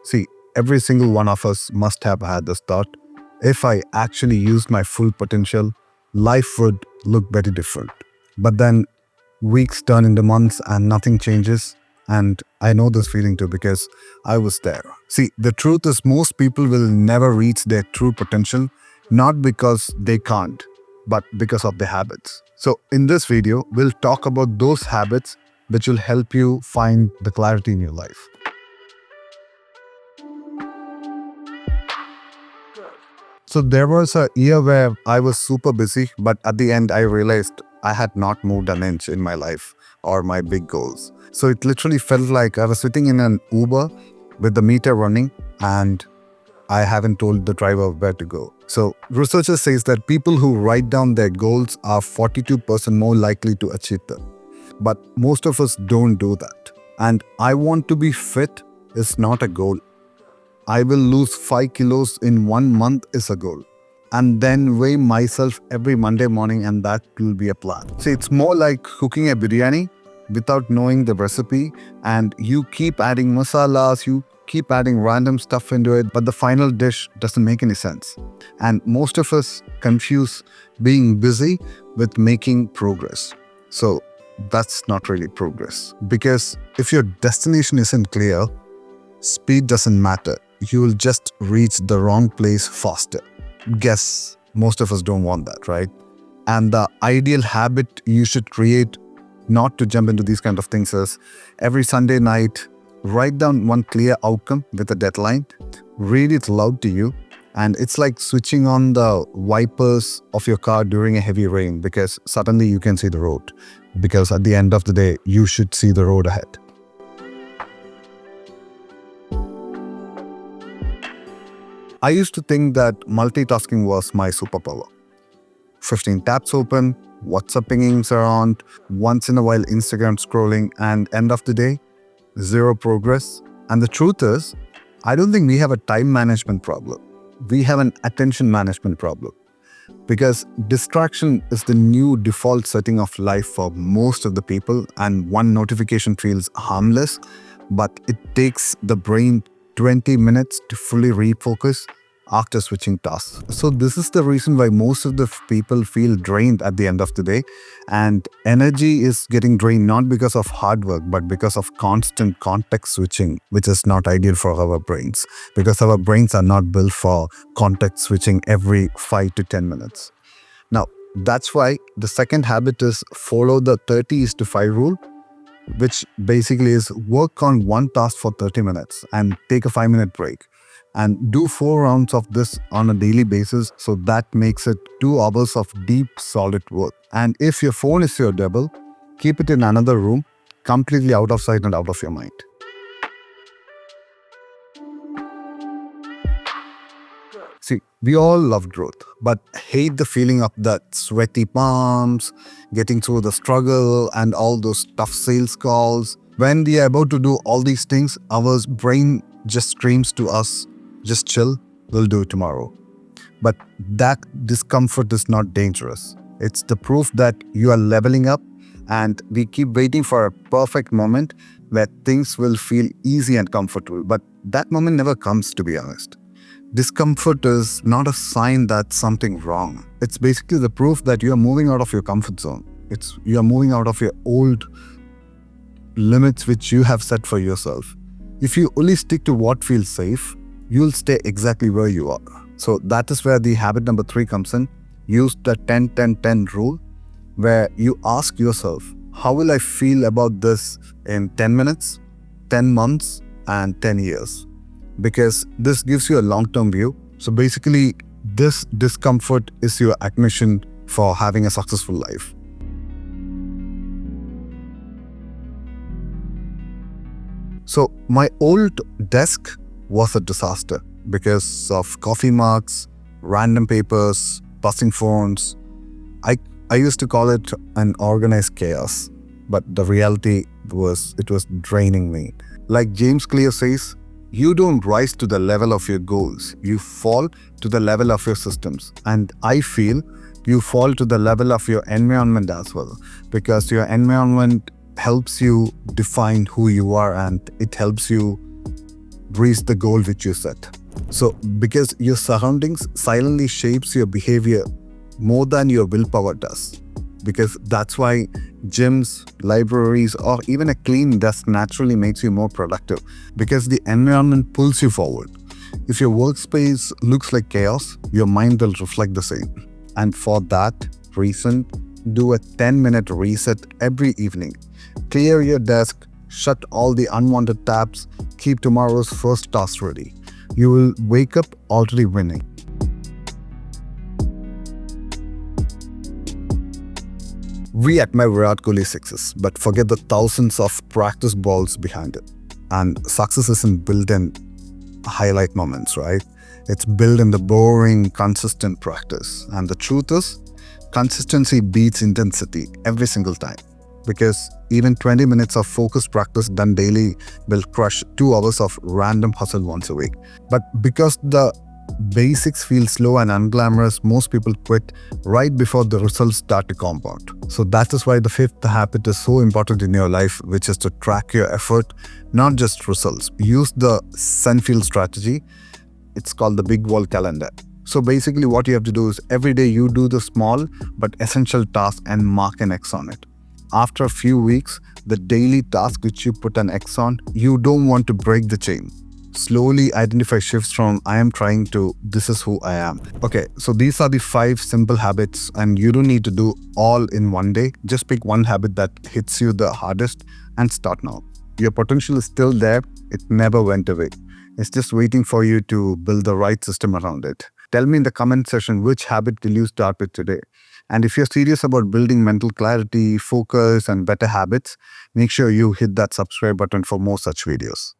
See, every single one of us must have had this thought. If I actually used my full potential, life would look very different. But then weeks turn into months and nothing changes. And I know this feeling too because I was there. See, the truth is most people will never reach their true potential, not because they can't, but because of their habits. So in this video, we'll talk about those habits which will help you find the clarity in your life. So there was a year where I was super busy, but at the end I realized I had not moved an inch in my life or my big goals. So it literally felt like I was sitting in an Uber with the meter running and I haven't told the driver where to go. So researchers says that people who write down their goals are 42% more likely to achieve them. But most of us don't do that. And I want to be fit is not a goal. I will lose 5 kilos in 1 month is a goal. And then weigh myself every Monday morning and that will be a plan. See, it's more like cooking a biryani without knowing the recipe and you keep adding masalas, you keep adding random stuff into it, but the final dish doesn't make any sense. And most of us confuse being busy with making progress. So that's not really progress. Because if your destination isn't clear, speed doesn't matter. You will just reach the wrong place faster. Guess most of us don't want that, right? And the ideal habit you should create not to jump into these kind of things is every Sunday night, write down one clear outcome with a deadline, read it loud to you, and it's like switching on the wipers of your car during a heavy rain because suddenly you can see the road. Because at the end of the day, you should see the road ahead. I used to think that multitasking was my superpower. 15 tabs open, WhatsApp pingings around, once in a while Instagram scrolling, and end of the day, zero progress. And the truth is, I don't think we have a time management problem. We have an attention management problem. Because distraction is the new default setting of life for most of the people, and one notification feels harmless, but it takes the brain 20 minutes to fully refocus after switching tasks. So this is the reason why most of the people feel drained at the end of the day, and energy is getting drained not because of hard work but because of constant context switching, which is not ideal for our brains because our brains are not built for context switching every 5 to 10 minutes. Now that's why the second habit is follow the 30:5 rule, which basically is work on one task for 30 minutes and take a 5-minute break and do 4 rounds of this on a daily basis. So that makes it 2 hours of deep, solid work. And if your phone is your devil, keep it in another room, completely out of sight and out of your mind. See, we all love growth, but hate the feeling of that sweaty palms, getting through the struggle and all those tough sales calls. When we are about to do all these things, our brain just screams to us, just chill, we'll do it tomorrow. But that discomfort is not dangerous. It's the proof that you are leveling up, and we keep waiting for a perfect moment where things will feel easy and comfortable. But that moment never comes, to be honest. Discomfort is not a sign that something wrong. It's basically the proof that you are moving out of your comfort zone. You are moving out of your old limits which you have set for yourself. If you only stick to what feels safe, you'll stay exactly where you are. So that is where the habit number 3 comes in. Use the 10-10-10 rule, where you ask yourself, how will I feel about this in 10 minutes, 10 months, and 10 years? Because this gives you a long-term view. So basically, this discomfort is your admission for having a successful life. So my old desk was a disaster because of coffee mugs, random papers, buzzing phones. I used to call it an organized chaos, but the reality was it was draining me. Like James Clear says, you don't rise to the level of your goals, you fall to the level of your systems. And I feel you fall to the level of your environment as well, because your environment helps you define who you are and it helps you reach the goal which you set. So, because your surroundings silently shapes your behavior more than your willpower does. Because that's why gyms, libraries, or even a clean desk naturally makes you more productive. Because the environment pulls you forward. If your workspace looks like chaos, your mind will reflect the same. And for that reason, do a 10-minute reset every evening. Clear your desk, shut all the unwanted tabs, keep tomorrow's first task ready. You will wake up already winning. We admire Virat Kohli's success, but forget the thousands of practice balls behind it. And success isn't built in highlight moments, right? It's built in the boring, consistent practice. And the truth is, consistency beats intensity every single time. Because even 20 minutes of focused practice done daily will crush 2 hours of random hustle once a week. But because the basics feel slow and unglamorous, most people quit right before the results start to compound. So that is why the fifth habit is so important in your life, which is to track your effort, not just results. Use the Sunfield strategy. It's called the Big Wall Calendar. So basically what you have to do is every day you do the small but essential task and mark an X on it. After a few weeks, the daily task which you put an X on, you don't want to break the chain. Slowly identify shifts from I am trying to this is who I am. Okay, so these are the 5 simple habits, and you don't need to do all in one day. Just pick one habit that hits you the hardest and start now. Your potential is still there. It never went away. It's just waiting for you to build the right system around it. Tell me in the comment section which habit will you start with today. And if you're serious about building mental clarity, focus, and better habits, make sure you hit that subscribe button for more such videos.